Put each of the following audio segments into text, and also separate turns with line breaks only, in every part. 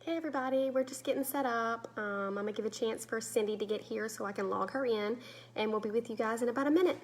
Hey everybody, we're just getting set up. I'm gonna give a chance for Cindy to get here so I can log her in, and we'll be with you guys in about a minute.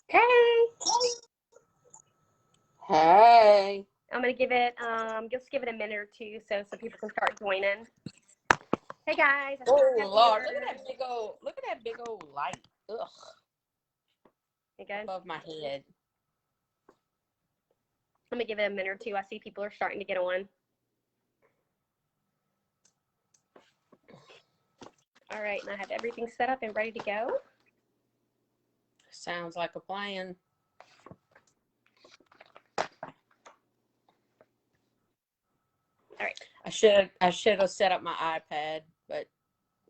Hey,
Hey.
I'm gonna give it just give it a minute or two so people can start joining. Hey guys.
Oh Lord, look at that big old light. Ugh.
You good?
Above my head.
I'm gonna give it a minute or two. I see people are starting to get on. All right, and I have everything set up and ready to go.
Sounds like a plan.
All right.
I should have set up my iPad, but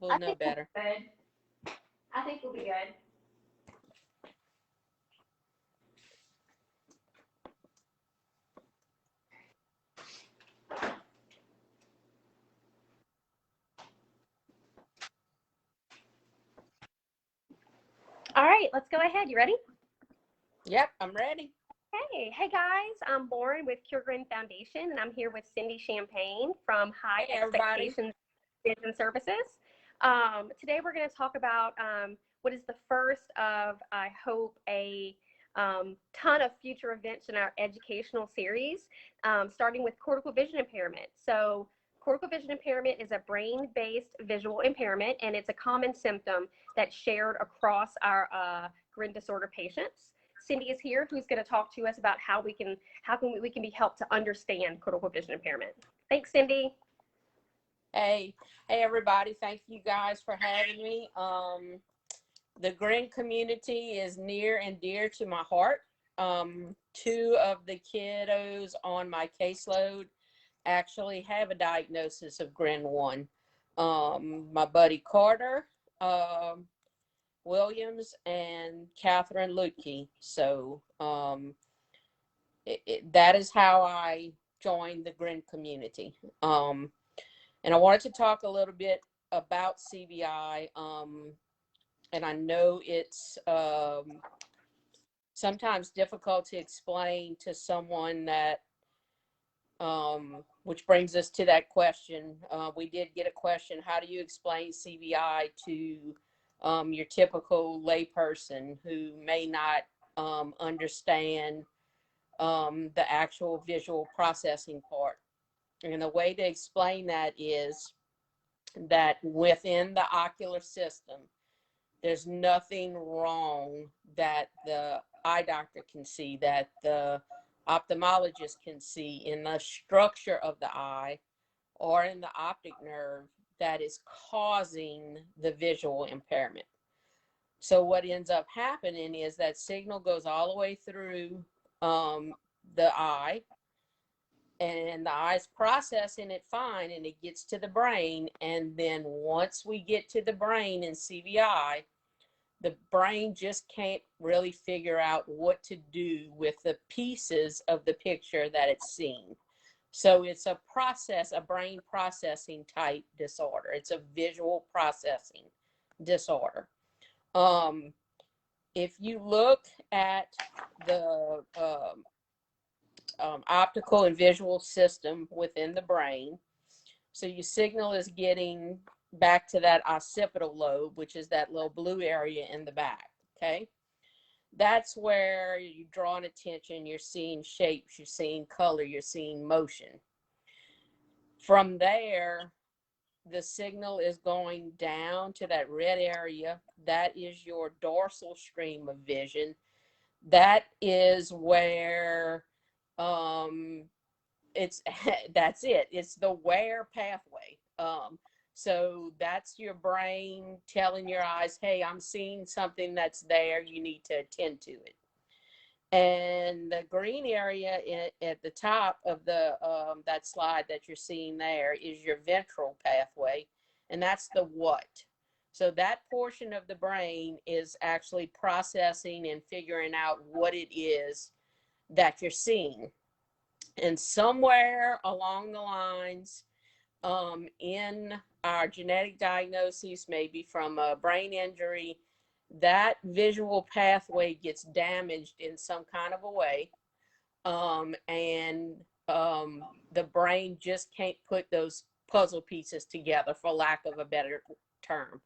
we'll know better.
Good. I think we'll be good. All right, let's go ahead. You ready?
Yep, I'm ready.
Hey guys, I'm Lauren with Cure Grin Foundation, and I'm here with Cindy Champagne from High Expectations Vision Services. Today we're going to talk about what is the first of, I hope, a ton of future events in our educational series, starting with cortical vision impairment. So cortical vision impairment is a brain-based visual impairment, and it's a common symptom that's shared across our GRI disorder patients. Cindy is here, who's going to talk to us about how we can be helped to understand cortical vision impairment. Thanks, Cindy.
Hey everybody, thank you guys for having me. The GRI community is near and dear to my heart. Two of the kiddos on my caseload actually have a diagnosis of GRI 1. My buddy Carter Williams and Catherine Lutke. So that is how I joined the GRI community. And I wanted to talk a little bit about CVI. And I know it's sometimes difficult to explain to someone that, which brings us to that question. We did get a question: how do you explain CVI to your typical layperson who may not understand the actual visual processing part? And the way to explain that is that within the ocular system, there's nothing wrong that the eye doctor can see, that the ophthalmologist can see in the structure of the eye or in the optic nerve that is causing the visual impairment. So what ends up happening is that signal goes all the way through the eye, and the eye's processing it fine, and it gets to the brain. And then once we get to the brain in CVI, the brain just can't really figure out what to do with the pieces of the picture that it's seeing. So it's a brain processing type disorder. It's a visual processing disorder. If you look at the optical and visual system within the brain, so your signal is getting back to that occipital lobe, which is that little blue area in the back, okay? That's where you're drawing attention, you're seeing shapes, you're seeing color, you're seeing motion. From there, the signal is going down to that red area. That is your dorsal stream of vision. That is where that's it. It's the where pathway. So that's your brain telling your eyes, hey, I'm seeing something that's there. You need to attend to it. And the green area at the top of the that slide that you're seeing there is your ventral pathway, and that's the what. So that portion of the brain is actually processing and figuring out what it is that you're seeing. And somewhere along the lines, in our genetic diagnoses, maybe from a brain injury, that visual pathway gets damaged in some kind of a way. And the brain just can't put those puzzle pieces together, for lack of a better term.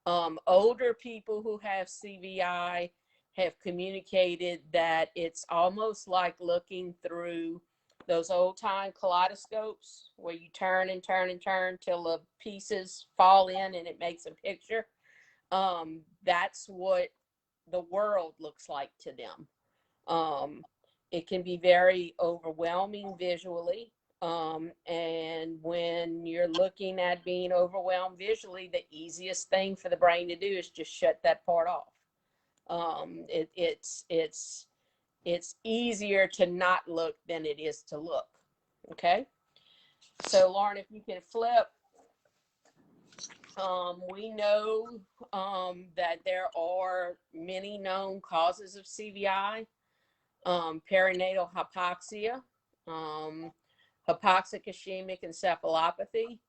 Older people who have CVI have communicated that it's almost like looking through those old time kaleidoscopes where you turn and turn and turn till the pieces fall in and it makes a picture. That's what the world looks like to them. It can be very overwhelming visually. And when you're looking at being overwhelmed visually, the easiest thing for the brain to do is just shut that part off. It's easier to not look than it is to look. Okay. So Lauren, if you can flip, we know that there are many known causes of CVI. Perinatal hypoxia, hypoxic ischemic encephalopathy,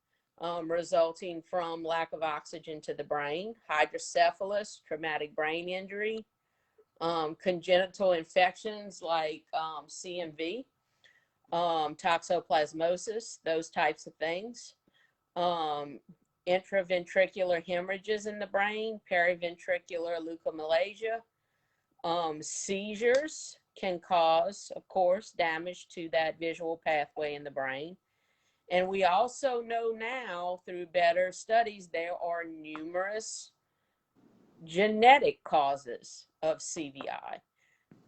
resulting from lack of oxygen to the brain, hydrocephalus, traumatic brain injury, congenital infections like CMV, toxoplasmosis, those types of things, intraventricular hemorrhages in the brain, periventricular leukomalacia, seizures can cause, of course, damage to that visual pathway in the brain. And we also know now through better studies, there are numerous genetic causes of CVI.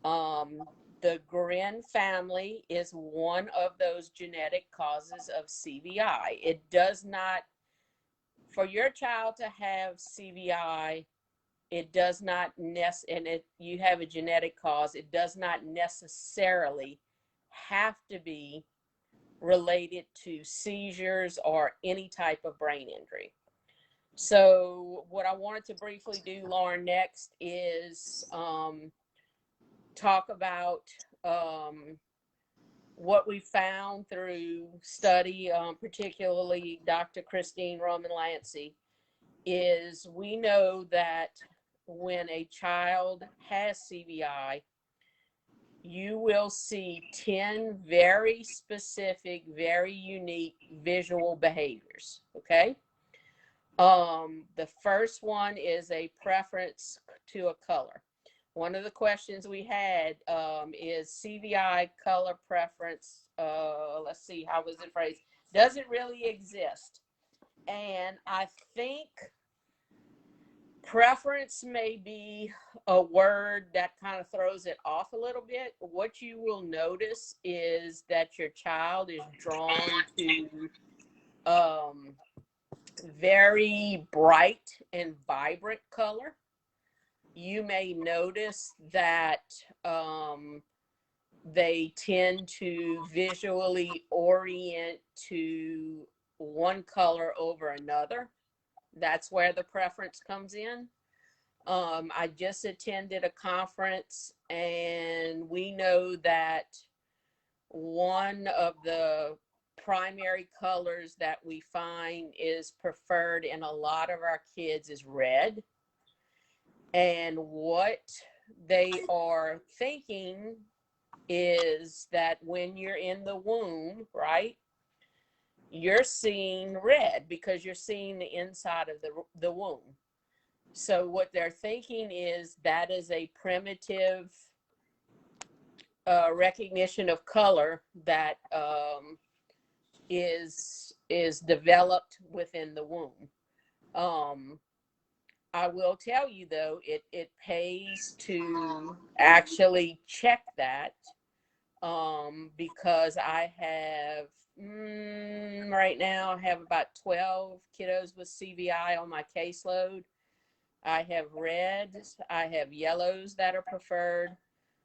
The Grin family is one of those genetic causes of CVI. It does not, for your child to have CVI, it does not and if you have a genetic cause, it does not necessarily have to be related to seizures or any type of brain injury. So what I wanted to briefly do, Lauren, next is talk about what we found through study, particularly Dr. Christine Roman-Lancy, is we know that when a child has CVI, you will see 10 very specific, very unique visual behaviors, okay? The first one is a preference to a color. One of the questions we had is CVI color preference, let's see, how was it phrased? Does it really exist? And I think preference may be a word that kind of throws it off a little bit. What you will notice is that your child is drawn to very bright and vibrant color. You may notice that they tend to visually orient to one color over another. That's where the preference comes in. I just attended a conference, and we know that one of the primary colors that we find is preferred in a lot of our kids is red. And what they are thinking is that when you're in the womb, right, you're seeing red because you're seeing the inside of the womb. So what they're thinking is that is a primitive recognition of color that is developed within the womb. I will tell you though, it pays to actually check that because I have right now, I have about 12 kiddos with CVI on my caseload. I have reds, I have yellows that are preferred,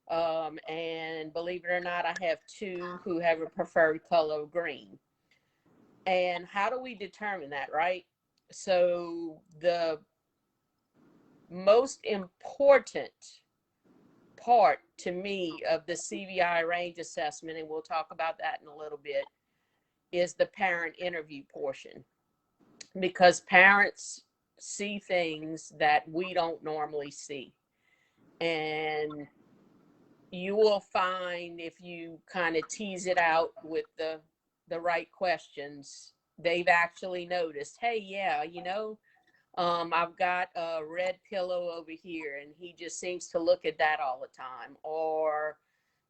and believe it or not, I have 2 who have a preferred color of green. And how do we determine that, right? So the most important part to me of the CVI range assessment, and we'll talk about that in a little bit, is the parent interview portion, because parents see things that we don't normally see. And you will find, if you kind of tease it out with the right questions, they've actually noticed, hey, yeah, I've got a red pillow over here and he just seems to look at that all the time. Or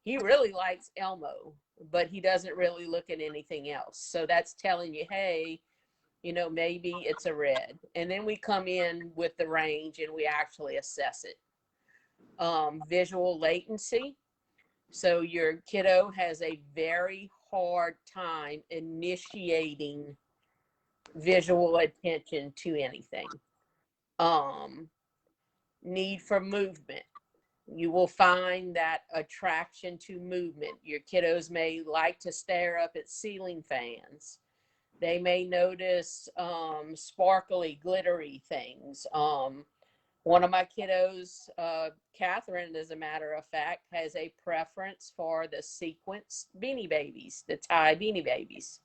he really likes Elmo, but he doesn't really look at anything else. So that's telling you, hey, maybe it's a red. And then we come in with the range and we actually assess it. Visual latency. So your kiddo has a very hard time initiating visual attention to anything. Need for movement. You will find that attraction to movement. Your kiddos may like to stare up at ceiling fans. They may notice sparkly, glittery things. One of my kiddos, Catherine, as a matter of fact, has a preference for the sequenced Beanie Babies, the tie Beanie Babies.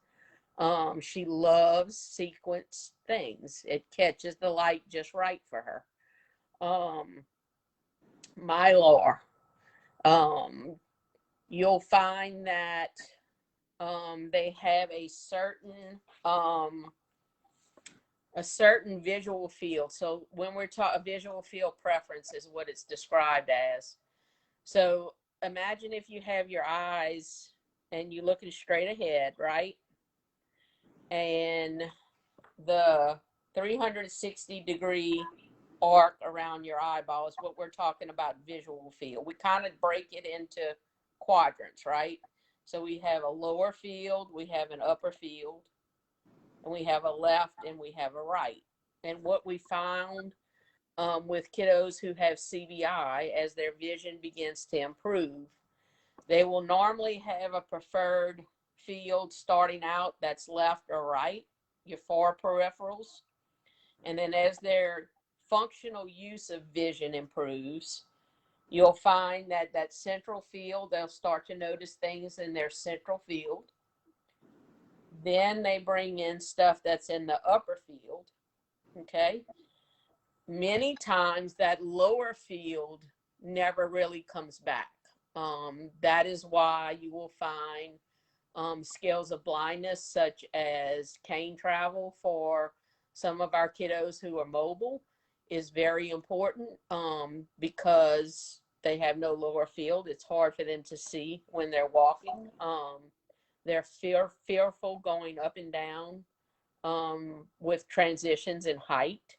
She loves sequenced things. It catches the light just right for her. Mylar. You'll find that they have a certain visual field. So when we're talking, visual field preference is what it's described as. So imagine if you have your eyes and you're looking straight ahead, right? And the 360-degree arc around your eyeball is what we're talking about visual field. We kind of break it into quadrants, right? So we have a lower field, we have an upper field, and we have a left and we have a right. And what we found with kiddos who have CVI, as their vision begins to improve, they will normally have a preferred field starting out that's left or right, your 4 peripherals. And then as their functional use of vision improves, you'll find that that central field, they'll start to notice things in their central field. Then they bring in stuff that's in the upper field, okay? Many times that lower field never really comes back. That is why you will find scales of blindness such as cane travel for some of our kiddos who are mobile is very important because they have no lower field. It's hard for them to see when they're walking. They're fearful going up and down with transitions in height.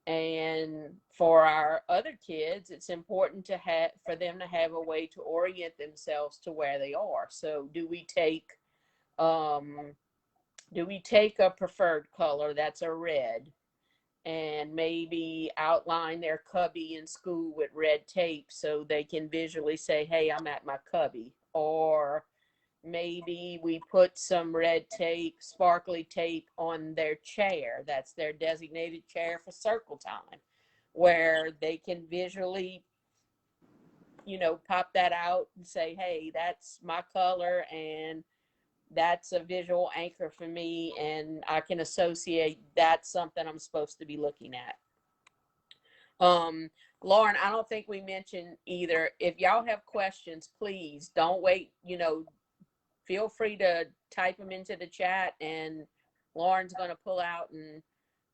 And for our other kids, it's important for them to have a way to orient themselves to where they are. So do we take a preferred color that's a red and maybe outline their cubby in school with red tape so they can visually say, hey, I'm at my cubby? Or maybe we put some red tape, sparkly tape on their chair. That's their designated chair for circle time, where they can visually, pop that out and say, hey, that's my color and that's a visual anchor for me, and I can associate that's something I'm supposed to be looking at. Lauren, I don't think we mentioned either. If y'all have questions, please don't wait, feel free to type them into the chat, and Lauren's going to pull out and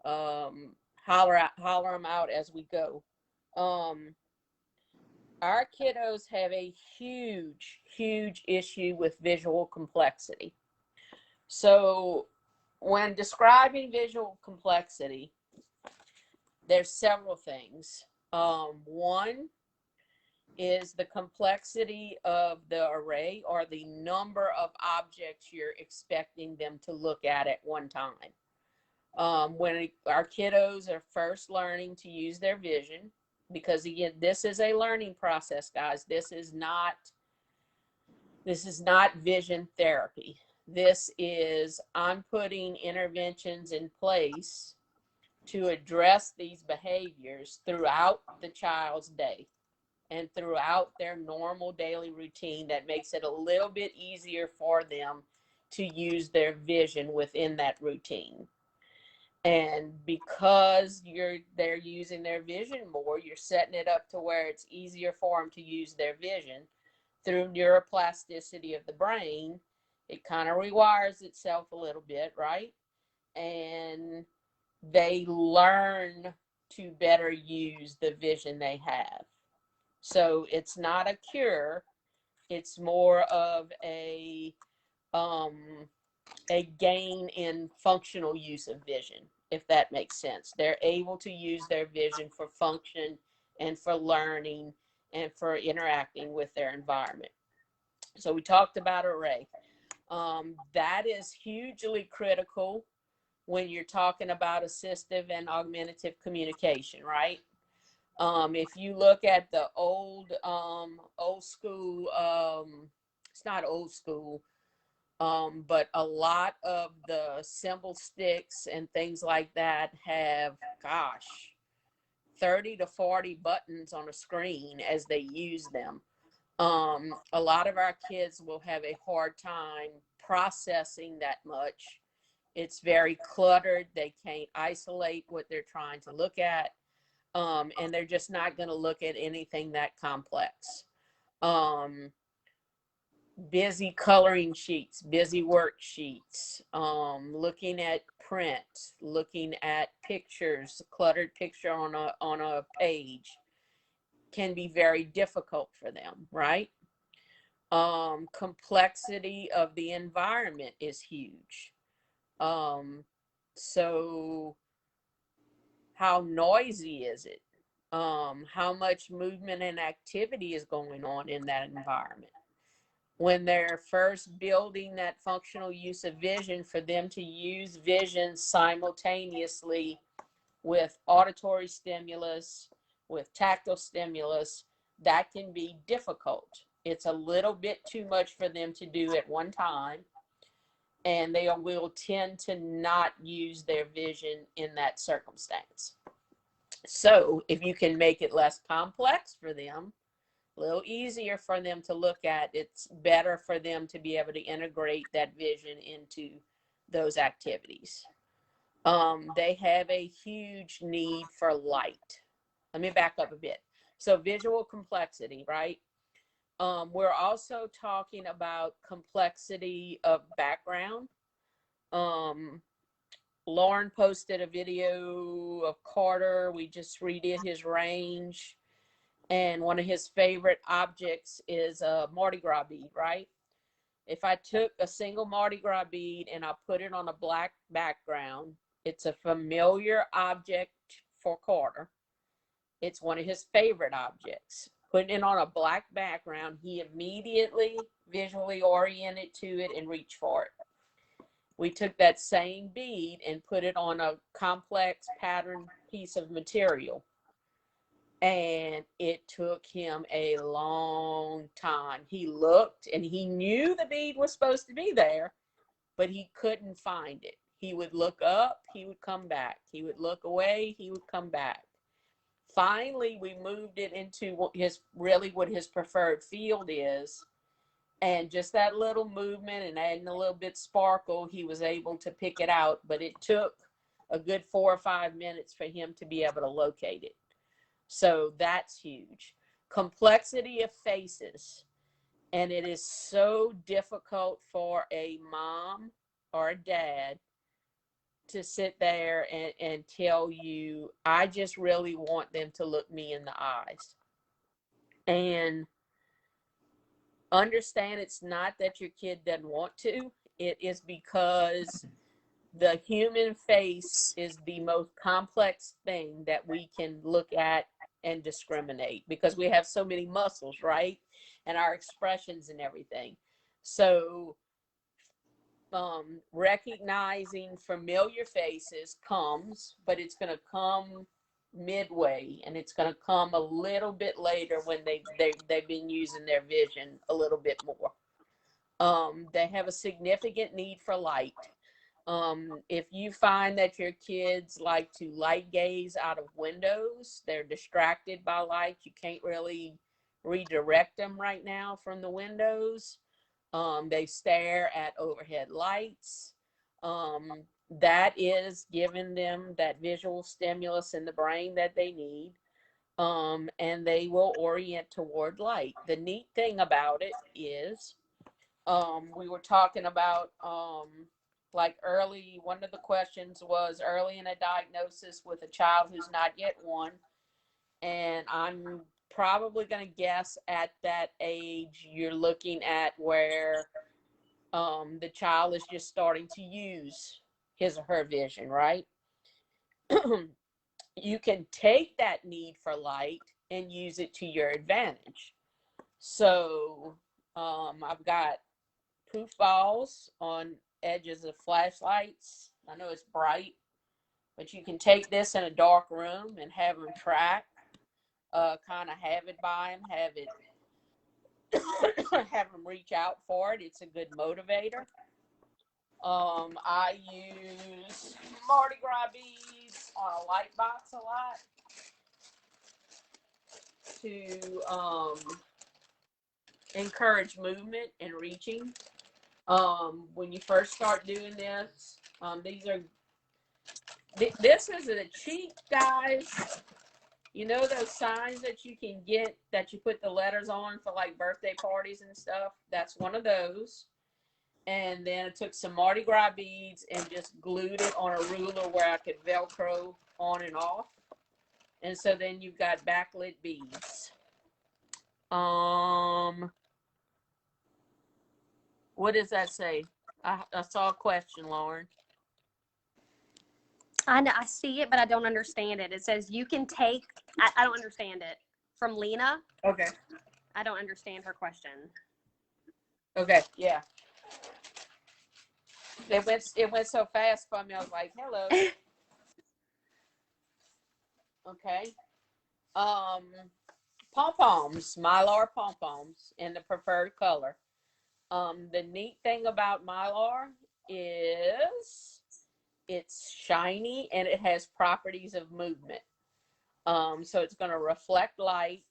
holler them out as we go. Our kiddos have a huge, huge issue with visual complexity. So when describing visual complexity, there's several things. One is the complexity of the array or the number of objects you're expecting them to look at one time. When our kiddos are first learning to use their vision, because again, this is a learning process, guys. This is not vision therapy. This is, I'm putting interventions in place to address these behaviors throughout the child's day and throughout their normal daily routine that makes it a little bit easier for them to use their vision within that routine. And because they're using their vision more, you're setting it up to where it's easier for them to use their vision through neuroplasticity of the brain. It kind of rewires itself a little bit, right? And they learn to better use the vision they have. So it's not a cure. It's more of a gain in functional use of vision, if that makes sense. They're able to use their vision for function and for learning and for interacting with their environment. So we talked about array. That is hugely critical when you're talking about assistive and augmentative communication, right? If you look at the old school, it's not old school, but a lot of the symbol sticks and things like that have, gosh, 30 to 40 buttons on a screen as they use them. A lot of our kids will have a hard time processing that much. It's very cluttered. They can't isolate what they're trying to look at. And they're just not going to look at anything that complex. Busy coloring sheets, busy worksheets, looking at print, looking at pictures, cluttered picture on a page can be very difficult for them, right? Complexity of the environment is huge. So how noisy is it? How much movement and activity is going on in that environment? When they're first building that functional use of vision, for them to use vision simultaneously with auditory stimulus, with tactile stimulus, that can be difficult. It's a little bit too much for them to do at one time, and they will tend to not use their vision in that circumstance. So if you can make it less complex for them, a little easier for them to look at, it's better for them to be able to integrate that vision into those activities. They have a huge need for light. Let me back up a bit. So visual complexity, right? We're also talking about complexity of background. Lauren posted a video of Carter. We just redid his range. And one of his favorite objects is a Mardi Gras bead, right? If I took a single Mardi Gras bead and I put it on a black background, it's a familiar object for Carter. It's one of his favorite objects. Putting it on a black background, he immediately visually oriented to it and reached for it. We took that same bead and put it on a complex pattern piece of material. And it took him a long time. He looked and he knew the bead was supposed to be there, but he couldn't find it. He would look up, he would come back. He would look away, he would come back. Finally, we moved it into what his preferred field is. And just that little movement and adding a little bit sparkle, he was able to pick it out. But it took a good 4 or 5 minutes for him to be able to locate it. So that's huge. Complexity of faces. And it is so difficult for a mom or a dad to sit there and tell you, I just really want them to look me in the eyes. And understand it's not that your kid doesn't want to. It is because the human face is the most complex thing that we can look at and discriminate, because we have so many muscles, right? And our expressions and everything. So recognizing familiar faces comes, but it's going to come midway, and it's going to come a little bit later when they've been using their vision a little bit more. They have a significant need for light. If you find that your kids like to light gaze out of windows, they're distracted by light, you can't really redirect them right now from the windows. They stare at overhead lights. That is giving them that visual stimulus in the brain that they need. And they will orient toward light. The neat thing about it is, we were talking about, like early, one of the questions was early in a diagnosis with a child who's not yet one. And I'm probably going to guess at that age, you're looking at where the child is just starting to use his or her vision, right? You can take that need for light and use it to your advantage. So I've got proof balls on edges of flashlights. I know it's bright, but you can take this in a dark room and have them track, kind of have it by them, have it have them reach out for it. It's a good motivator. I use Mardi Gras beads on a light box a lot to encourage movement and reaching. When you first start doing this, this is a cheat, guys. You know those signs that you can get that you put the letters on for like birthday parties and stuff? That's one of those. And then I took some Mardi Gras beads and just glued it on a ruler where I could Velcro on and off. And so then you've got backlit beads. What does that say? I saw a question, Lauren.
I know, I see it, but I don't understand it. It says you can take, I don't understand it. From Lena.
Okay.
I don't understand her question.
Okay, yeah. It went so fast for me, I was like, hello. Okay. Pom-poms, Mylar pom-poms in the preferred color. The neat thing about Mylar is it's shiny and it has properties of movement. So it's going to reflect light,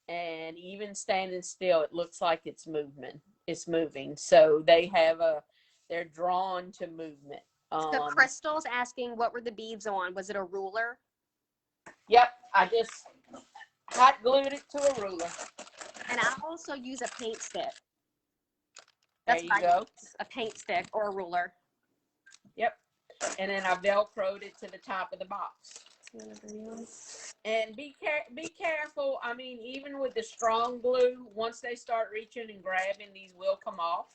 and even standing still, it looks like it's moving. So they're drawn to movement.
So Crystal's asking, what were the beads on? Was it a ruler?
Yep, I just hot glued it to a ruler.
And I also use a paint stick.
There you go.
A paint stick or a ruler.
Yep. And then I Velcroed it to the top of the box. And be careful. I mean, even with the strong glue, once they start reaching and grabbing, these will come off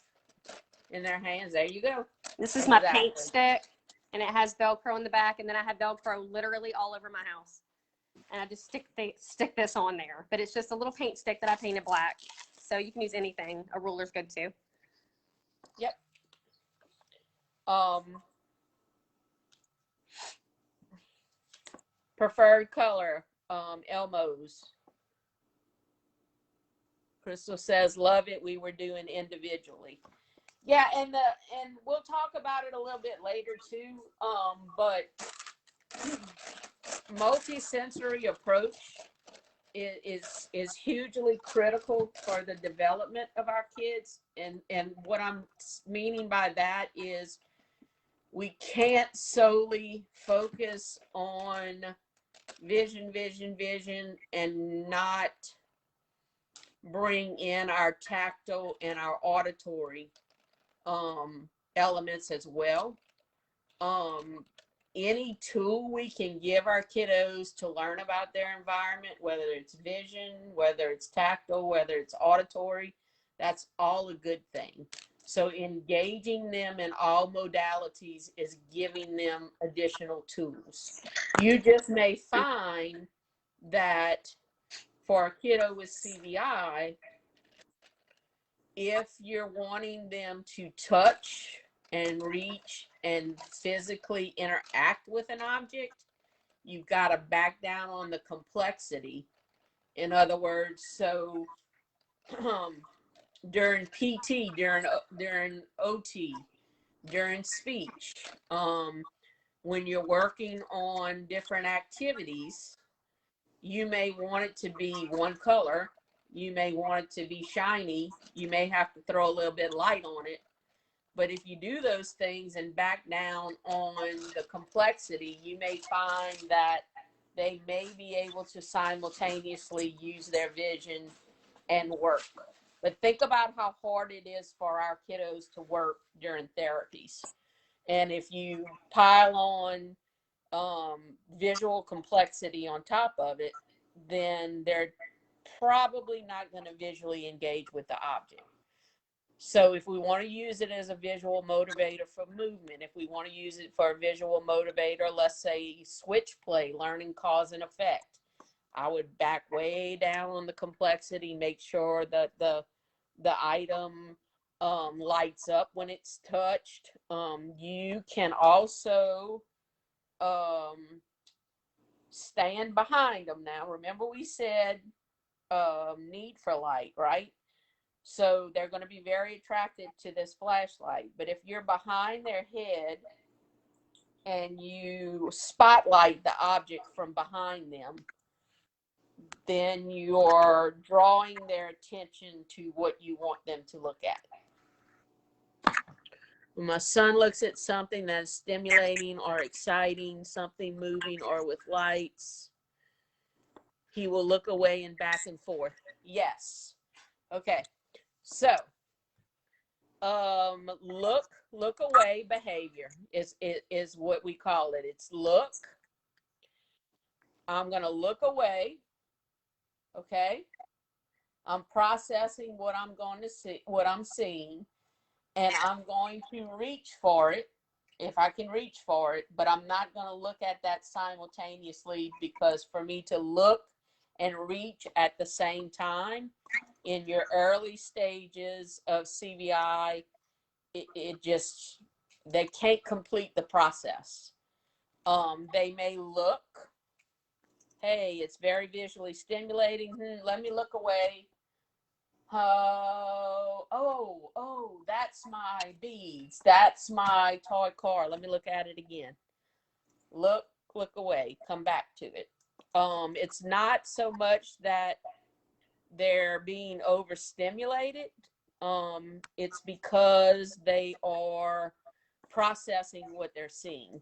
in their hands. There you go.
This is my paint stick, and it has Velcro in the back, and then I have Velcro literally all over my house. And I just stick this on there. But it's just a little paint stick that I painted black. So you can use anything. A ruler's good too.
Yep. Preferred color, Elmo's. Crystal says, love it. We were doing individually. Yeah, and we'll talk about it a little bit later too. But multi-sensory approach is hugely critical for the development of our kids. And what I'm meaning by that is we can't solely focus on vision and not bring in our tactile and our auditory elements as well. Any tool we can give our kiddos to learn about their environment, whether it's vision, whether it's tactile, whether it's auditory, that's all a good thing. So engaging them in all modalities is giving them additional tools. You just may find that for a kiddo with CVI, if you're wanting them to touch and reach and physically interact with an object, you've got to back down on the complexity. In other words, so during PT, during OT, during speech, when you're working on different activities, you may want it to be one color. You may want it to be shiny. You may have to throw a little bit of light on it. But if you do those things and back down on the complexity, you may find that they may be able to simultaneously use their vision and work. But think about how hard it is for our kiddos to work during therapies. And if you pile on visual complexity on top of it, then they're probably not going to visually engage with the object. So if we want to use it as a visual motivator for movement, if we want to use it for a visual motivator, let's say switch play, learning cause and effect, I would back way down on the complexity, make sure that the item lights up when it's touched. You can also stand behind them. Now, remember we said need for light, right? So they're going to be very attracted to this flashlight. But if you're behind their head and you spotlight the object from behind them, then you're drawing their attention to what you want them to look at. When my son looks at something that is stimulating or exciting, something moving or with lights, he will look away and back and forth. Yes. Okay. So, look away behavior is what we call it. It's look. I'm going to look away. Okay. I'm processing what I'm going to see, what I'm seeing, and I'm going to reach for it if I can reach for it, but I'm not going to look at that simultaneously, because for me to look and reach at the same time in your early stages of CVI, it just, they can't complete the process. They may look, hey, it's very visually stimulating. Let me look away. Oh, that's my beads. That's my toy car. Let me look at it again. Look away. Come back to it. It's not so much that they're being overstimulated. It's because they are processing what they're seeing.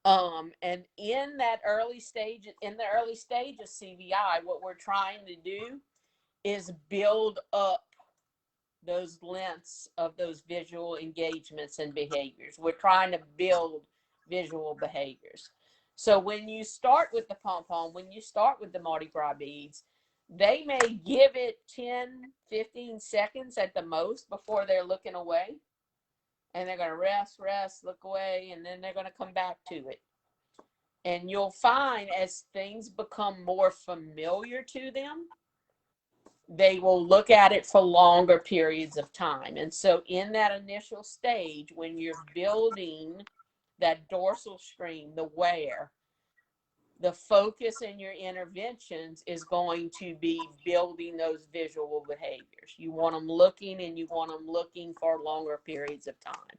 And in the early stage of CVI, what we're trying to do is build up those lengths of those visual engagements and behaviors. We're trying to build visual behaviors. So when you start with the pom-pom, when you start with the Mardi Gras beads, they may give it 10, 15 seconds at the most before they're looking away. And they're going to rest, look away, and then they're going to come back to it. And you'll find as things become more familiar to them, they will look at it for longer periods of time. And so in that initial stage, when you're building that dorsal stream, the where, the focus in your interventions is going to be building those visual behaviors. You want them looking, and you want them looking for longer periods of time.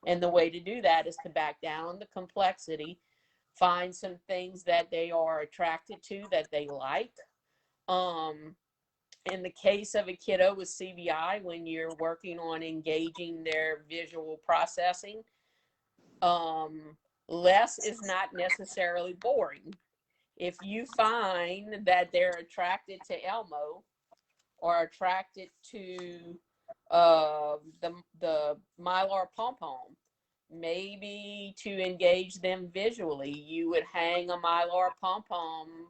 And the way to do that is to back down the complexity, find some things that they are attracted to, that they like. In the case of a kiddo with CVI, when you're working on engaging their visual processing, less is not necessarily boring. If you find that they're attracted to Elmo or attracted to the Mylar pom-pom, maybe to engage them visually, you would hang a Mylar pom-pom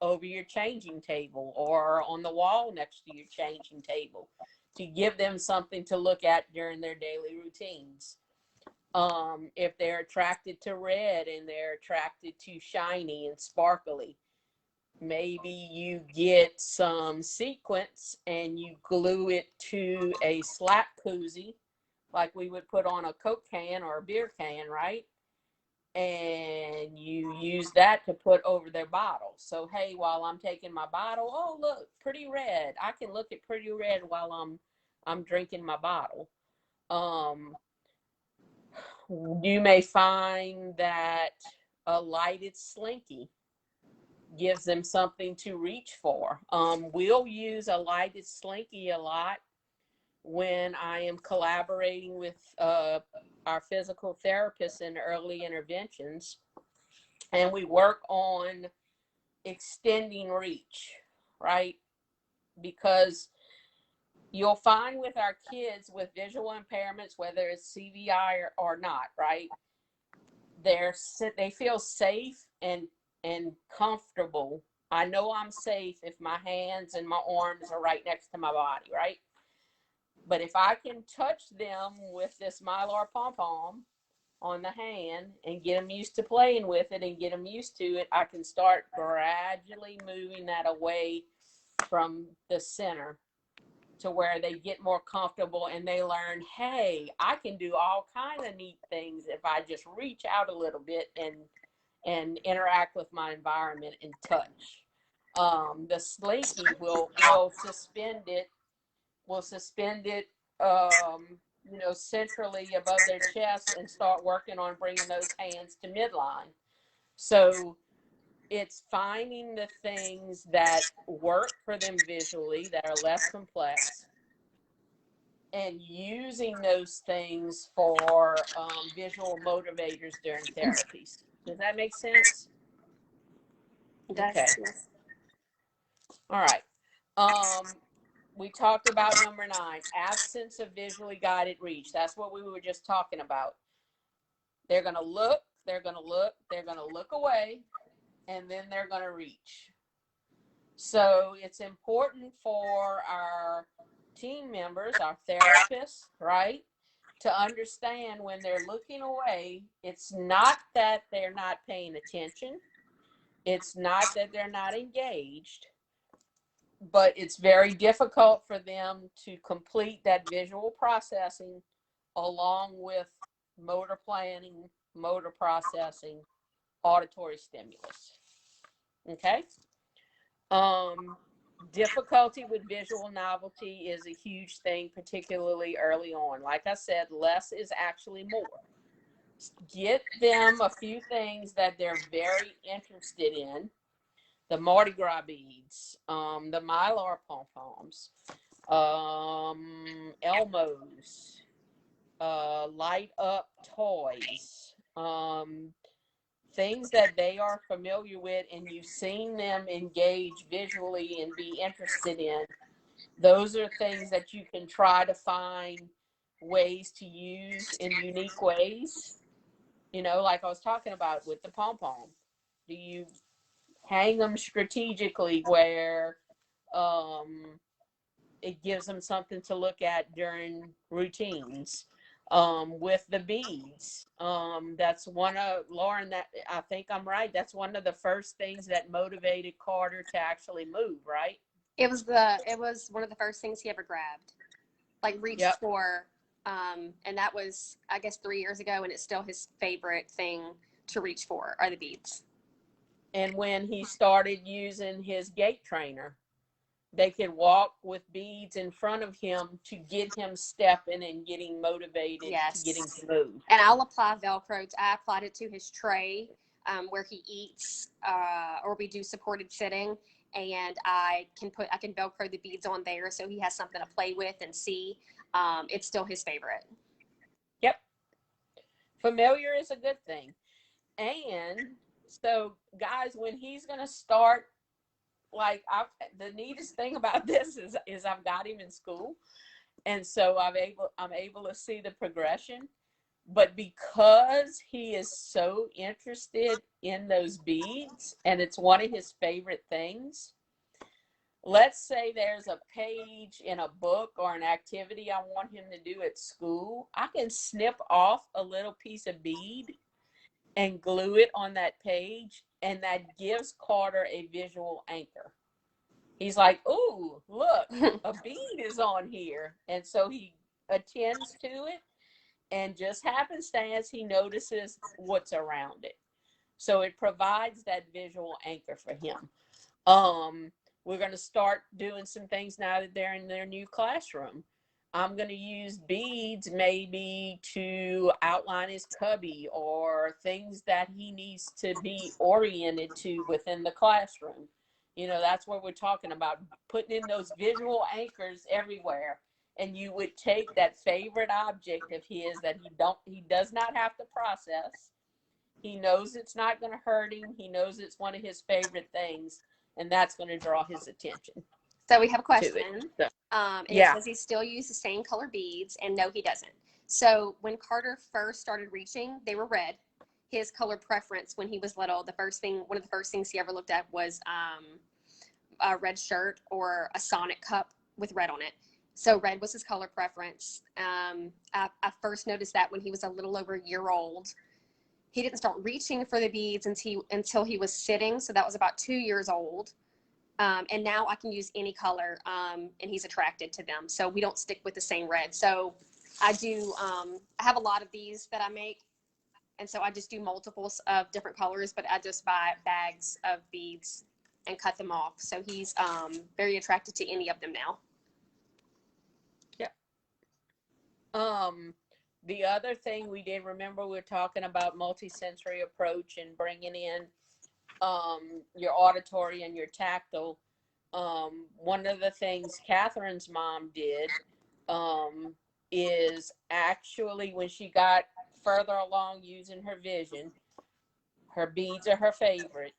over your changing table or on the wall next to your changing table to give them something to look at during their daily routines. If they're attracted to red and they're attracted to shiny and sparkly, maybe you get some sequence and you glue it to a slap koozie, like we would put on a Coke can or a beer can, right? And you use that to put over their bottle. So, hey, while I'm taking my bottle, oh, look, pretty red. I can look at pretty red while I'm drinking my bottle. You may find that a lighted slinky gives them something to reach for. We'll use a lighted slinky a lot when I am collaborating with our physical therapists in early interventions, and we work on extending reach, right? Because you'll find with our kids with visual impairments, whether it's CVI or not, right? They feel safe and comfortable. I know I'm safe if my hands and my arms are right next to my body, right? But if I can touch them with this Mylar pom-pom on the hand and get them used to playing with it and get them used to it, I can start gradually moving that away from the center to where they get more comfortable and they learn, hey, I can do all kinds of neat things if I just reach out a little bit and interact with my environment and touch. The slinky will suspend it centrally above their chest and start working on bringing those hands to midline. So it's finding the things that work for them visually that are less complex and using those things for visual motivators during therapies. Does that make sense? Okay. All right. We talked about number 9, absence of visually guided reach. That's what we were just talking about. They're going to look, they're going to look, they're going to look away, and then they're going to reach. So it's important for our team members, our therapists, right, to understand when they're looking away, it's not that they're not paying attention. It's not that they're not engaged, but it's very difficult for them to complete that visual processing along with motor planning, motor processing, auditory stimulus. Okay? Difficulty with visual novelty is a huge thing, particularly early on. Like I said, less is actually more. Get them a few things that they're very interested in. The Mardi Gras beads, the Mylar pom-poms, Elmos, light up toys, things that they are familiar with and you've seen them engage visually and be interested in. Those are things that you can try to find ways to use in unique ways. You know, like I was talking about with the pom-pom. Do you hang them strategically where it gives them something to look at during routines? With the beads, that's one of Lauren, that I think I'm right, that's one of the first things that motivated Carter to actually move, right?
It was one of the first things he ever grabbed, like reached for, and that was, I guess, 3 years ago, and it's still his favorite thing to reach for are the beads.
And when he started using his gait trainer, they could walk with beads in front of him to get him stepping and getting motivated to getting to move.
And I'll apply Velcro. I applied it to his tray where he eats, or we do supported sitting, and I can Velcro the beads on there so he has something to play with and see. It's still his favorite.
Yep. Familiar is a good thing. And so, guys, when he's going to start, like, the neatest thing about this is I've got him in school, and so I'm able to see the progression. But because he is so interested in those beads, and it's one of his favorite things, let's say there's a page in a book or an activity I want him to do at school, I can snip off a little piece of bead and glue it on that page, and that gives Carter a visual anchor. He's like, ooh, look, a bead is on here. And so he attends to it, and just happenstance, he notices what's around it. So it provides that visual anchor for him. We're going to start doing some things now that they're in their new classroom. I'm going to use beads maybe to outline his cubby or things that he needs to be oriented to within the classroom. You know, that's what we're talking about, putting in those visual anchors everywhere. And you would take that favorite object of his that he does not have to process. He knows it's not going to hurt him. He knows it's one of his favorite things, and that's going to draw his attention.
So we have a question.
So,
and it says he still uses the same color beads, and no, he doesn't. So when Carter first started reaching, they were red. His color preference when he was little, one of the first things he ever looked at was a red shirt or a Sonic cup with red on it. So red was his color preference. I first noticed that when he was a little over a year old. He didn't start reaching for the beads until he was sitting. So that was about 2 years old. And now I can use any color, and he's attracted to them. So we don't stick with the same red. So I have a lot of these that I make. And so I just do multiples of different colors, but I just buy bags of beads and cut them off. So he's very attracted to any of them now.
Yeah. The other thing we did, remember we were talking about multisensory approach and bringing in your auditory and your tactile. One of the things Catherine's mom did is actually when she got further along using her vision, her beads are her favorite,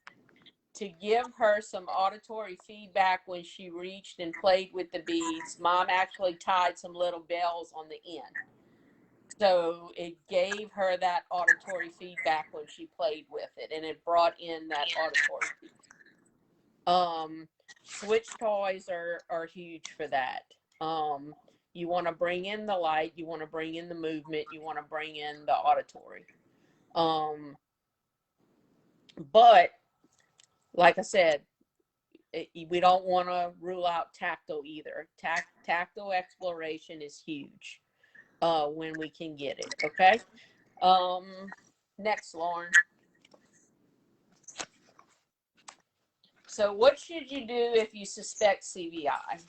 to give her some auditory feedback when she reached and played with the beads. Mom actually tied some little bells on the end. So it gave her that auditory feedback when she played with it, and it brought in that auditory. Switch toys are huge for that. You want to bring in the light, you want to bring in the movement, you want to bring in the auditory. But like I said, we don't want to rule out tactile either. Tactile exploration is huge. When we can get it. Okay. Next, Lauren. So what should you do if you suspect CVI?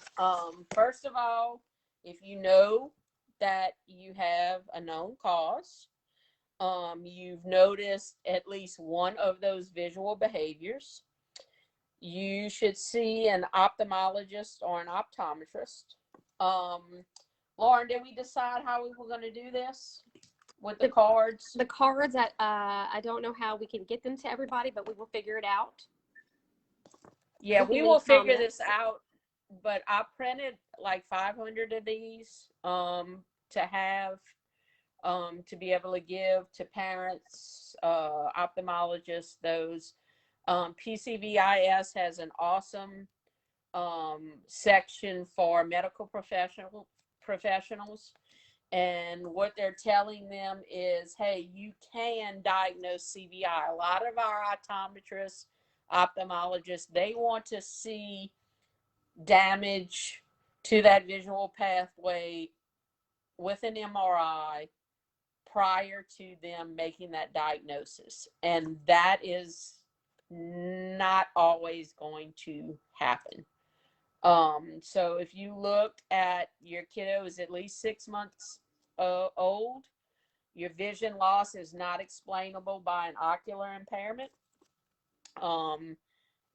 First of all, if you know that you have a known cause, you've noticed at least one of those visual behaviors, you should see an ophthalmologist or an optometrist. Lauren, did we decide how we were going to do this with the cards?
The cards, I don't know how we can get them to everybody, but we will figure it out.
Yeah, we will figure this out. But I printed like 500 of these to have, to be able to give to parents, ophthalmologists, those. PCVIS has an awesome section for medical professionals, and what they're telling them is, hey, you can diagnose CVI. A lot of our optometrists, ophthalmologists, they want to see damage to that visual pathway with an MRI prior to them making that diagnosis, and that is not always going to happen. So if you look at your kiddo is at least 6 months old, your vision loss is not explainable by an ocular impairment.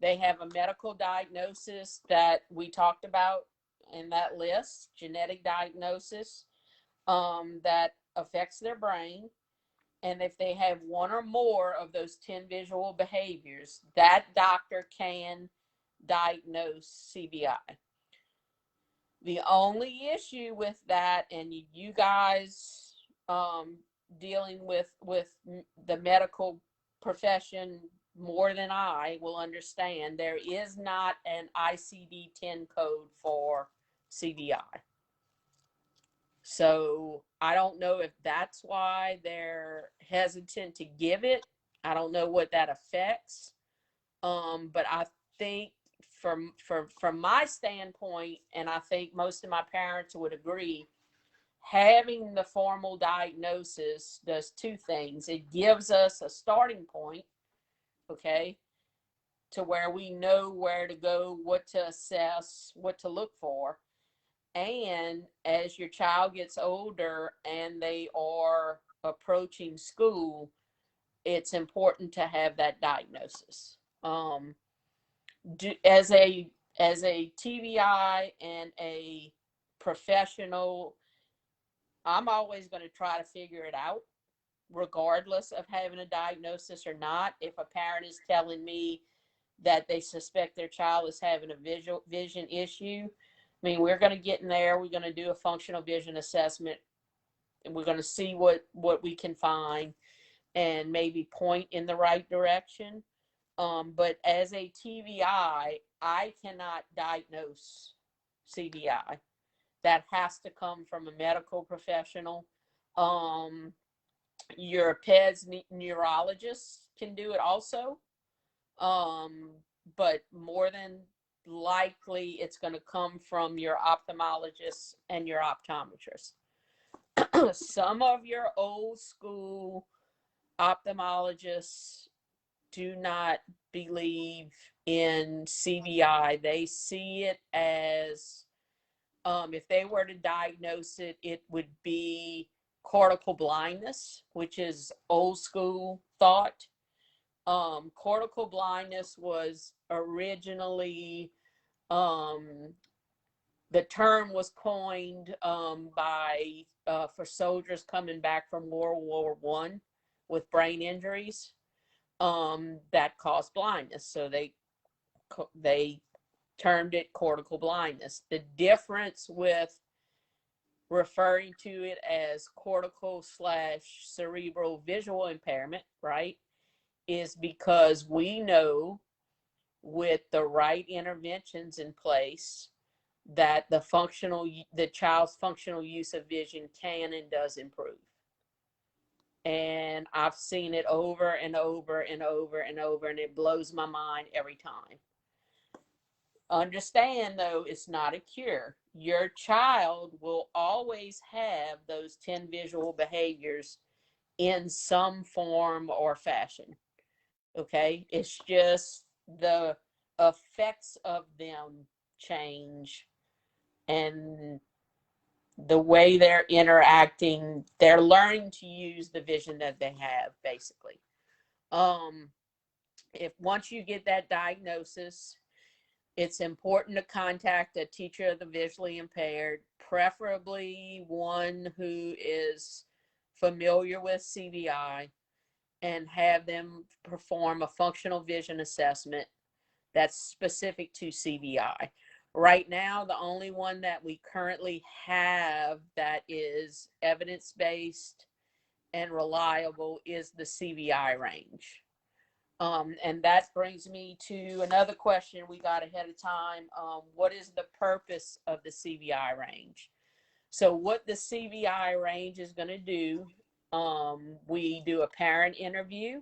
They have a medical diagnosis that we talked about in that list, genetic diagnosis, that affects their brain. And if they have one or more of those 10 visual behaviors, that doctor can diagnose CVI. The only issue with that, and you guys dealing with the medical profession more than I will understand, there is not an ICD-10 code for CVI. So I don't know if that's why they're hesitant to give it. I don't know what that affects. But I think from my standpoint, and I think most of my parents would agree, having the formal diagnosis does two things. It gives us a starting point, okay, to where we know where to go, what to assess, what to look for. And as your child gets older and they are approaching school, it's important to have that diagnosis. As a TVI and a professional, I'm always going to try to figure it out, regardless of having a diagnosis or not. If a parent is telling me that they suspect their child is having a vision issue, I mean, we're going to get in there. We're going to do a functional vision assessment, and we're going to see what we can find and maybe point in the right direction. But as a TVI, I cannot diagnose CVI. That has to come from a medical professional. Your PEDS neurologist can do it also. But more than likely, it's going to come from your ophthalmologist and your optometrist. Some of your old school ophthalmologists do not believe in CVI. They see it as, if they were to diagnose it, it would be cortical blindness, which is old school thought. Cortical blindness was originally, the term was coined by for soldiers coming back from World War I with brain injuries that caused blindness. So they termed it cortical blindness. The difference with referring to it as cortical / cerebral visual impairment, right, is because we know with the right interventions in place that the child's functional use of vision can and does improve. And I've seen it over and over and over and over, and it blows my mind every time. Understand, though, it's not a cure. Your child will always have those 10 visual behaviors in some form or fashion. Okay? It's just the effects of them change, and the way they're interacting, they're learning to use the vision that they have, basically. If once you get that diagnosis, it's important to contact a teacher of the visually impaired, preferably one who is familiar with CVI, and have them perform a functional vision assessment that's specific to CVI. Right now, the only one that we currently have that is evidence-based and reliable is the CVI range. And that brings me to another question we got ahead of time. What is the purpose of the CVI range? So what the CVI range is going to do, we do a parent interview.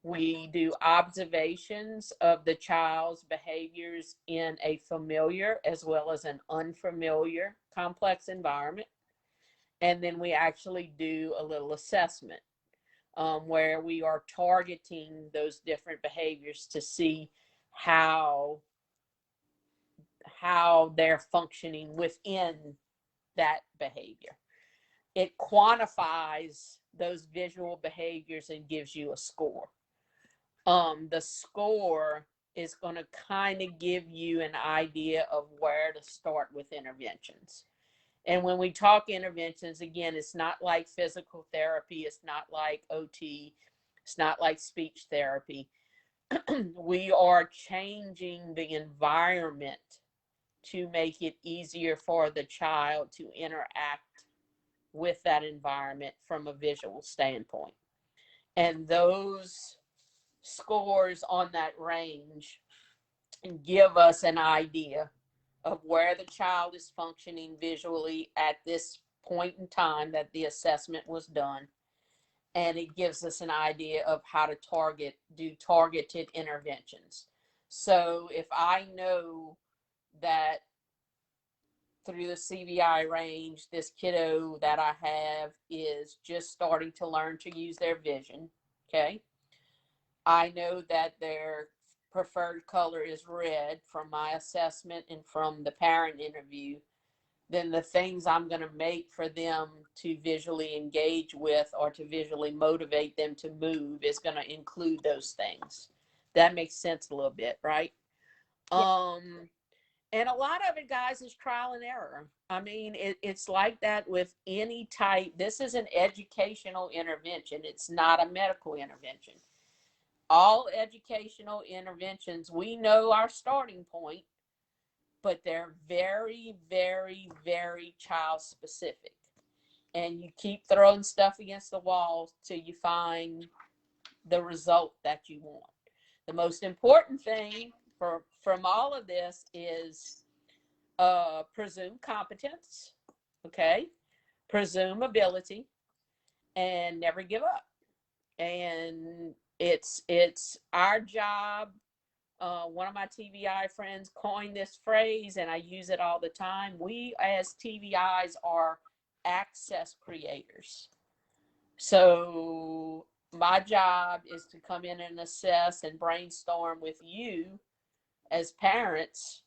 We do observations of the child's behaviors in a familiar as well as an unfamiliar complex environment. And then we actually do a little assessment where we are targeting those different behaviors to see how they're functioning within that behavior. It quantifies those visual behaviors and gives you a score. The score is going to kind of give you an idea of where to start with interventions. And when we talk interventions, again, it's not like physical therapy. It's not like OT. It's not like speech therapy. We are changing the environment to make it easier for the child to interact with that environment from a visual standpoint. And those scores on that range give us an idea of where the child is functioning visually at this point in time that the assessment was done. and it gives us an idea of how to do targeted interventions. So if I know that through the CVI range, this kiddo that I have is just starting to learn to use their vision, okay? I know that their preferred color is red from my assessment and from the parent interview. Then the things I'm going to make for them to visually engage with or to visually motivate them to move is going to include those things. That makes sense a little bit, right?
Yeah.
And a lot of it, guys, is trial and error. I mean, it's like that with any type. This is an educational intervention. It's not a medical intervention. All educational interventions, we know our starting point, but they're very, very, very child specific. And you keep throwing stuff against the wall till you find the result that you want. The most important thing from all of this is presume competence, okay, presume ability, and never give up. And it's our job. One of my TVI friends coined this phrase, and I use it all the time. We as TVIs are access creators. So my job is to come in and assess and brainstorm with you as parents.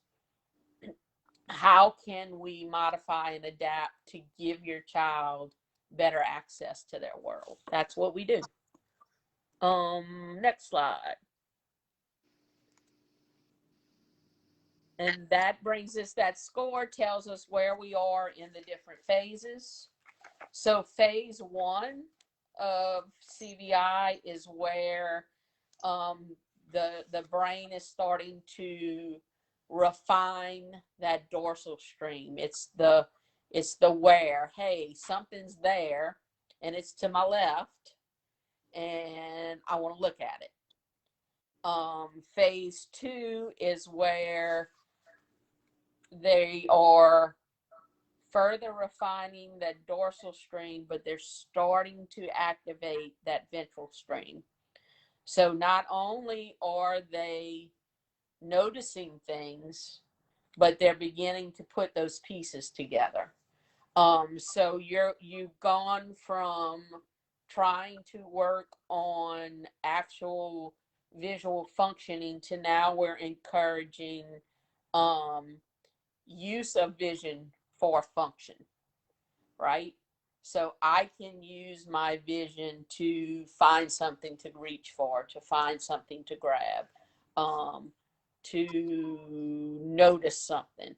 How can we modify and adapt to give your child better access to their world? That's what we do. Next slide. And that brings us, that score tells us where we are in the different phases. So phase 1 of CVI is where the brain is starting to refine that dorsal stream. It's the where, hey, something's there and it's to my left and I want to look at it. Phase 2 is where they are further refining that dorsal stream, but they're starting to activate that ventral stream. So not only are they noticing things, but they're beginning to put those pieces together. So you've gone from trying to work on actual visual functioning to now we're encouraging use of vision for function, right? So I can use my vision to find something to reach for, to find something to grab, to notice something.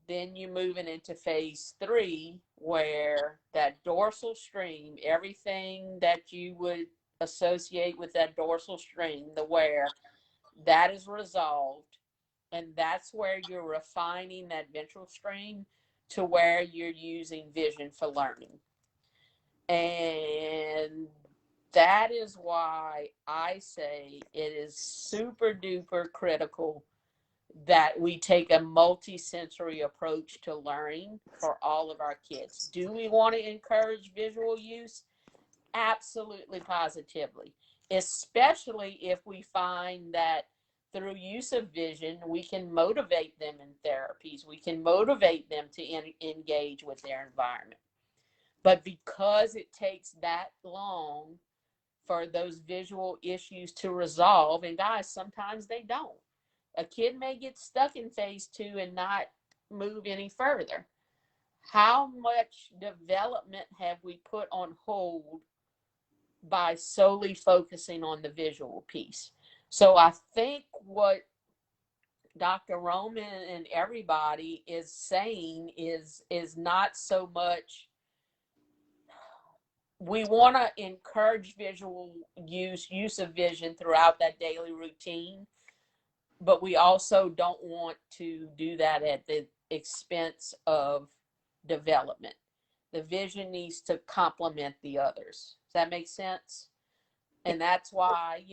Then you're moving into phase 3, where that dorsal stream, everything that you would associate with that dorsal stream, the where, that is resolved. And that's where you're refining that ventral stream to where you're using vision for learning. And that is why I say it is super duper critical that we take a multi-sensory approach to learning for all of our kids. Do we want to encourage visual use? Absolutely, positively, especially if we find that through use of vision, we can motivate them in therapies. We can motivate them to engage with their environment. But because it takes that long for those visual issues to resolve, and guys, sometimes they don't. A kid may get stuck in phase 2 and not move any further. How much development have we put on hold by solely focusing on the visual piece? So I think what Dr. Roman and everybody is saying is not so much, we want to encourage visual use of vision throughout that daily routine, but we also don't want to do that at the expense of development. The vision needs to complement the others. Does that make sense? And that's why,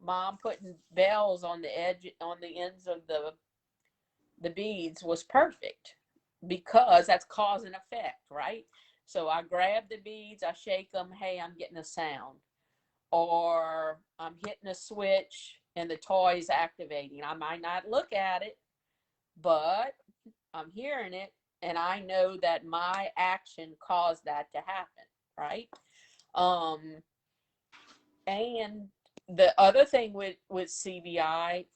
mom putting bells on the ends of the beads was perfect, because that's cause and effect, right? So I grab the beads, I shake them, hey, I'm getting a sound. Or I'm hitting a switch and the toy is activating. I might not look at it, but I'm hearing it, and I know that my action caused that to happen, right? And the other thing with CVI,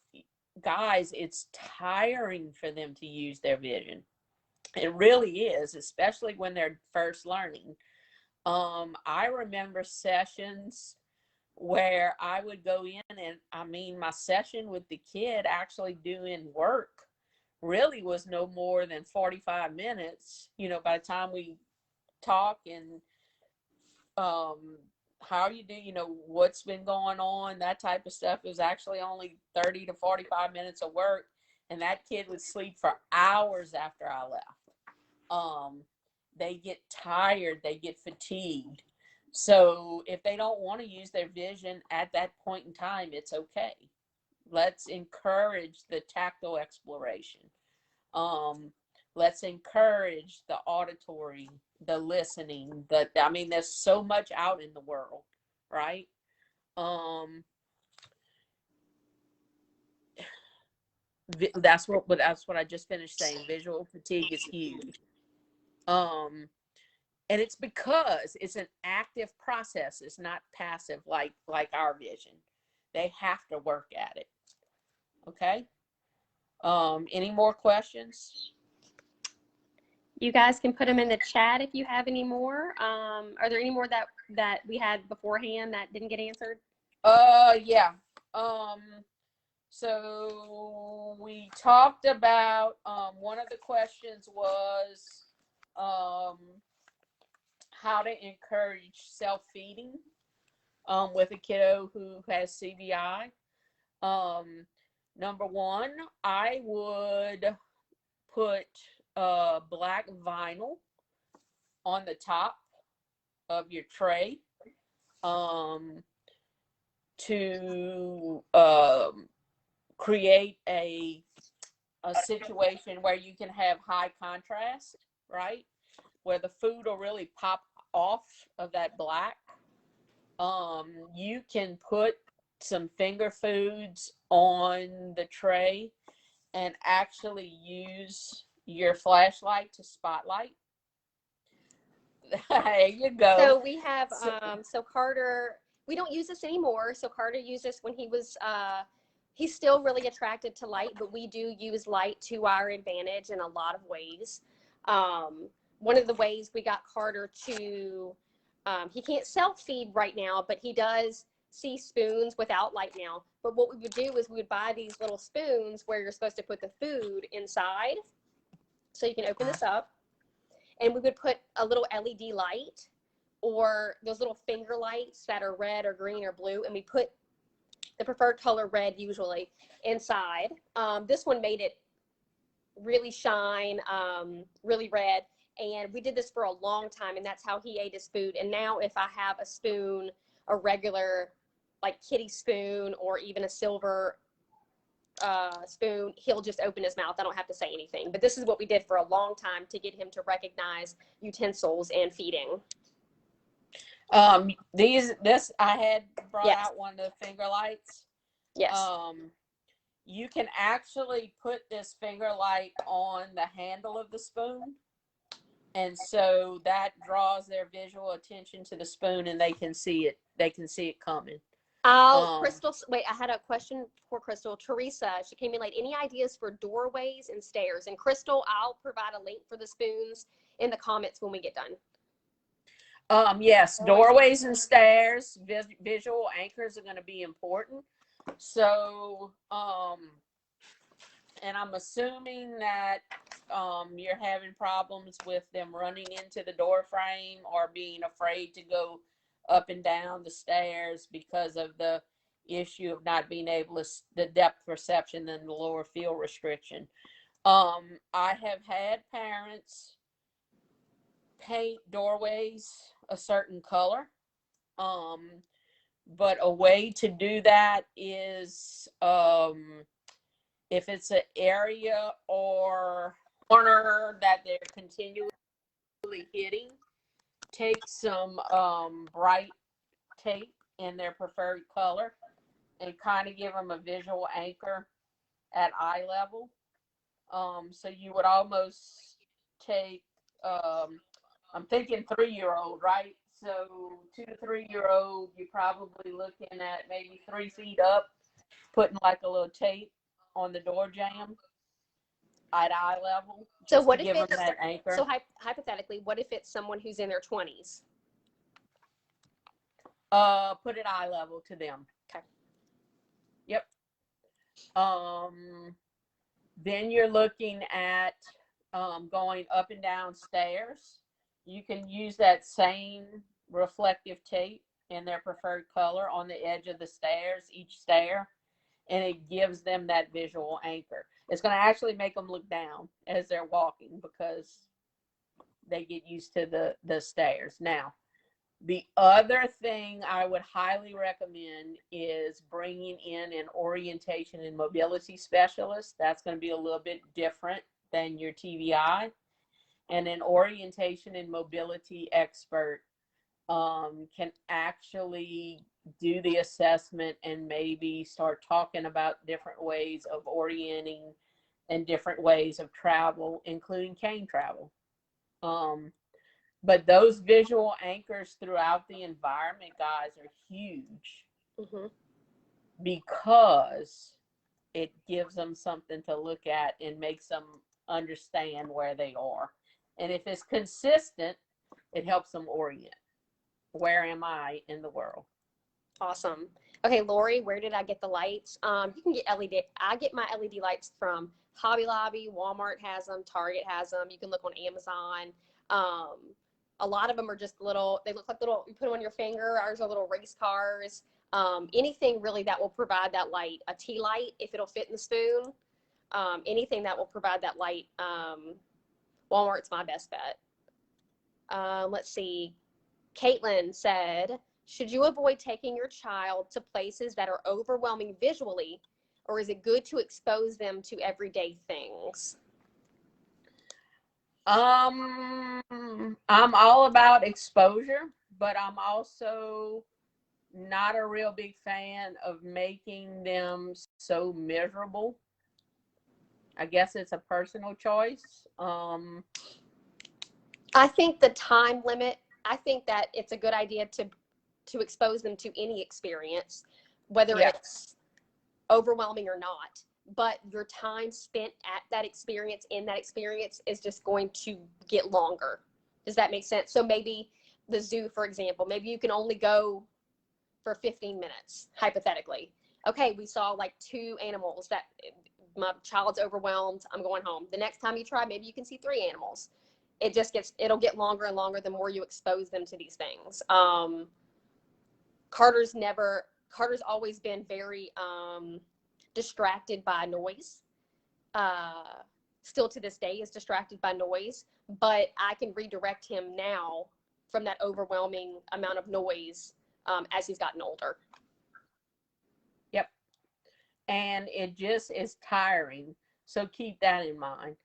guys, it's tiring for them to use their vision. It really is, especially when they're first learning. I remember sessions where I would go in, and I mean, my session with the kid actually doing work really was no more than 45 minutes. You know, by the time we talk and how you do, you know, what's been going on, that type of stuff, is actually only 30 to 45 minutes of work. And that kid would sleep for hours after I left. They get tired, they get fatigued. So if they don't want to use their vision at that point in time, it's okay. Let's encourage the tactile exploration. Let's encourage the auditory, the listening. I mean, there's so much out in the world, right? That's what I just finished saying. Visual fatigue is huge. And it's because it's an active process. It's not passive like our vision. They have to work at it. Okay. Any more questions?
You guys can put them in the chat if you have any more. Are there any more that we had beforehand that didn't get answered?
Yeah. So we talked about, one of the questions was how to encourage self-feeding with a kiddo who has CVI. Number one, I would put black vinyl on the top of your tray to create a situation where you can have high contrast, right? Where the food will really pop off of that black. You can put some finger foods on the tray and actually use your flashlight to spotlight. There you go.
So we have, so Carter, we don't use this anymore. So Carter used this when he was, he's still really attracted to light, but we do use light to our advantage in a lot of ways. One of the ways we got Carter to, he can't self-feed right now, but he does see spoons without light now. But what we would do is we would buy these little spoons where you're supposed to put the food inside. So you can open this up, and we would put a little LED light or those little finger lights that are red or green or blue, and we put the preferred color red usually inside. This one made it really shine, really red, and we did this for a long time, and that's how he ate his food. And now if I have a spoon, a regular like kitty spoon or even a silver spoon, he'll just open his mouth. I don't have to say anything. But this is what we did for a long time to get him to recognize utensils and feeding.
This I had brought out one of the finger lights.
Yes.
You can actually put this finger light on the handle of the spoon, and so that draws their visual attention to the spoon, and they can see it. They can see it coming.
Crystal, wait, I had a question for Crystal. Teresa, she came in late. Any ideas for doorways and stairs? And Crystal, I'll provide a link for the spoons in the comments when we get done.
Yes, doorways and stairs, visual anchors are going to be important. So, and I'm assuming that you're having problems with them running into the door frame or being afraid to go up and down the stairs because of the issue of not being able to, the depth perception and the lower field restriction. I have had parents paint doorways a certain color, but a way to do that is if it's an area or corner that they're continually hitting, take some bright tape in their preferred color and kind of give them a visual anchor at eye level. So you would almost take, I'm thinking 3-year-old, right? So 2 to 3-year-old, you're probably looking at maybe 3 feet up, putting like a little tape on the door jamb at eye level.
So what
to
if
give them
it's,
that anchor.
so hypothetically, what if it's someone who's in their 20s?
Put it eye level to them.
Okay.
Yep. Then you're looking at going up and down stairs. You can use that same reflective tape in their preferred color on the edge of the stairs, each stair, and it gives them that visual anchor. It's going to actually make them look down as they're walking because they get used to the stairs. Now, the other thing I would highly recommend is bringing in an orientation and mobility specialist. That's going to be a little bit different than your TVI. And an orientation and mobility expert can actually do the assessment and maybe start talking about different ways of orienting and different ways of travel, including cane travel. But those visual anchors throughout the environment, guys, are huge because it gives them something to look at and makes them understand where they are. And if it's consistent, it helps them orient. Where am I in the world?
Awesome. Okay, Lori, where did I get the lights? You can get LED. I get my LED lights from Hobby Lobby. Walmart has them. Target has them. You can look on Amazon. A lot of them are just little, they look like little, you put them on your finger. Ours are little race cars. Anything really that will provide that light. A tea light, if it'll fit in the spoon. Anything that will provide that light. Walmart's my best bet. Let's see. Caitlin said, should you avoid taking your child to places that are overwhelming visually, or is it good to expose them to everyday things?
I'm all about exposure, but I'm also not a real big fan of making them so miserable. I guess it's a personal choice.
I think the time limit, I think that it's a good idea to expose them to any experience, whether it's overwhelming or not. But your time spent at that experience, in that experience, is just going to get longer. Does that make sense? So maybe the zoo, for example, maybe you can only go for 15 minutes, hypothetically. Okay, we saw like 2 animals that my child's overwhelmed. I'm going home. The next time you try, maybe you can see 3 animals. It just it'll get longer and longer the more you expose them to these things. Carter's always been very distracted by noise. Still to this day is distracted by noise, but I can redirect him now from that overwhelming amount of noise as he's gotten older.
Yep. And it just is tiring. So keep that in mind.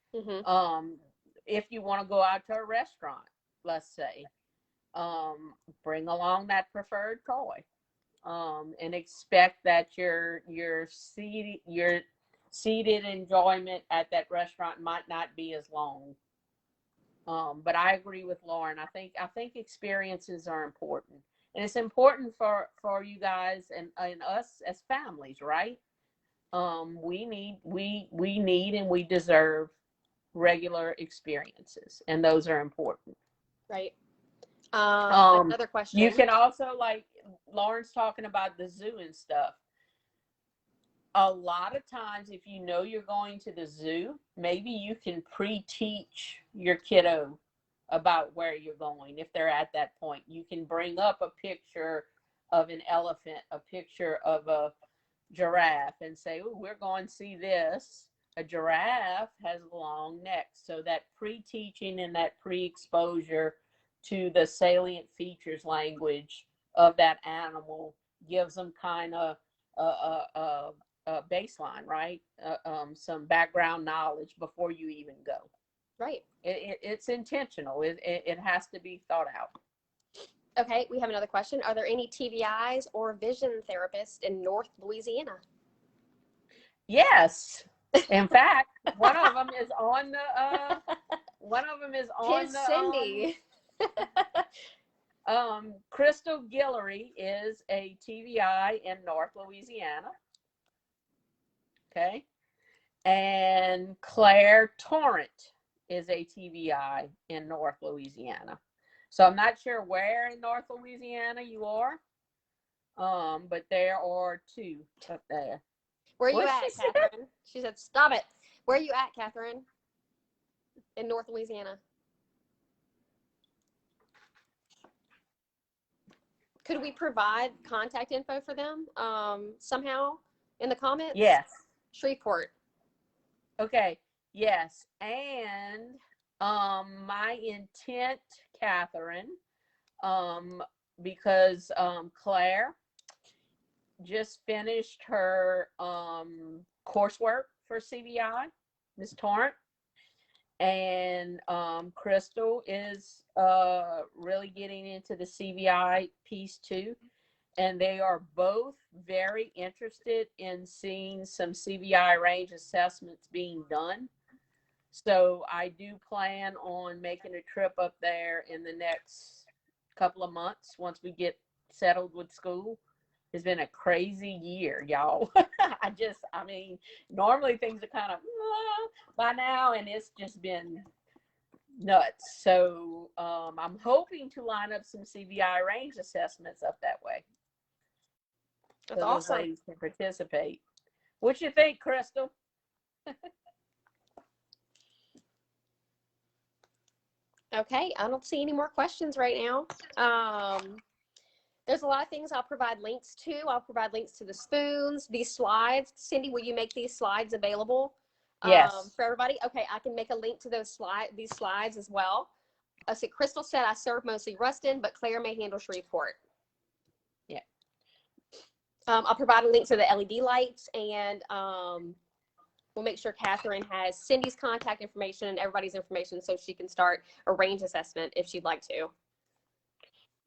If you want to go out to a restaurant, let's say, bring along that preferred toy. And expect that your seated enjoyment at that restaurant might not be as long. But I agree with Lauren. I think experiences are important, and it's important for you guys and us as families, right? We need and we deserve regular experiences, and those are important.
Right. Another question.
You can also, like Lauren's talking about the zoo and stuff. A lot of times, if you know you're going to the zoo, maybe you can pre-teach your kiddo about where you're going. If they're at that point, you can bring up a picture of an elephant, a picture of a giraffe, and say, "Oh, we're going to see this. A giraffe has a long neck." So that pre-teaching and that pre-exposure to the salient features language of that animal gives them kind of a baseline, right? Some background knowledge before you even go.
Right.
It's intentional. It has to be thought out.
Okay, we have another question. Are there any TVIs or vision therapists in North Louisiana?
Yes. In fact, one of them is on the
Cindy.
Crystal Guillory is a TVI in North Louisiana. Okay. And Claire Torrent is a TVI in North Louisiana. So I'm not sure where in North Louisiana you are, but there are two up there.
Where are you at, Catherine? She said, stop it. Where are you at, Catherine? In North Louisiana. Could we provide contact info for them somehow in the comments?
Yes.
Shreveport.
Okay. Yes. And my intent, Catherine, because Claire just finished her coursework for CVI, Ms. Torrent, and Crystal is really getting into the CVI piece too. And they are both very interested in seeing some CVI range assessments being done. So I do plan on making a trip up there in the next couple of months once we get settled with school. It's been a crazy year, y'all. I mean, normally things are kind of by now, and it's just been nuts. So I'm hoping to line up some CVI range assessments up that way.
That's
so
awesome.
Those ladies can participate. What you think, Crystal?
Okay, I don't see any more questions right now. There's a lot of things I'll provide links to. I'll provide links to the spoons, these slides. Cindy, will you make these slides available
Yes.
for everybody? Okay, I can make a link to these slides as well. So Crystal said I serve mostly Ruston, but Claire may handle Shreveport.
Yeah.
I'll provide a link to the LED lights, and we'll make sure Catherine has Cindy's contact information and everybody's information so she can start a range assessment if she'd like to.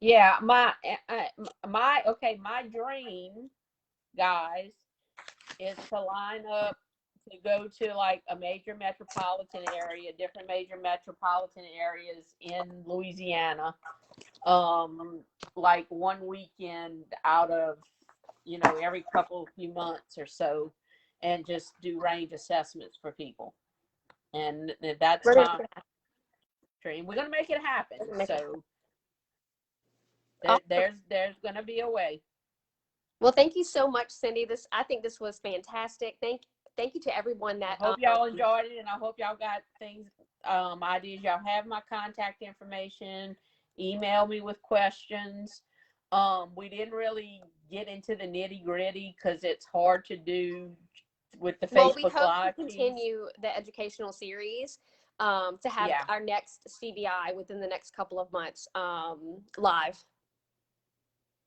Yeah, my dream, guys, is to line up to go to like a major metropolitan area, different major metropolitan areas in Louisiana, like one weekend out of, every few months or so, and just do range assessments for people. And that's my dream. We're going to make it happen. So there's going to be a way.
Well, thank you so much, Cindy. I think this was fantastic. Thank you to everyone that.
I hope y'all enjoyed it, and I hope y'all got things, ideas. Y'all have my contact information. Email me with questions. We didn't really get into the nitty gritty because it's hard to do with the Facebook Live.
Well, we hope to continue the educational series to have our next CVI within the next couple of months live.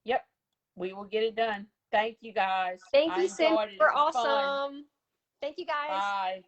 Yep. We will get it done. Thank you, guys.
Thank you, Cindy. You're awesome.
Fun.
Thank you, guys.
Bye.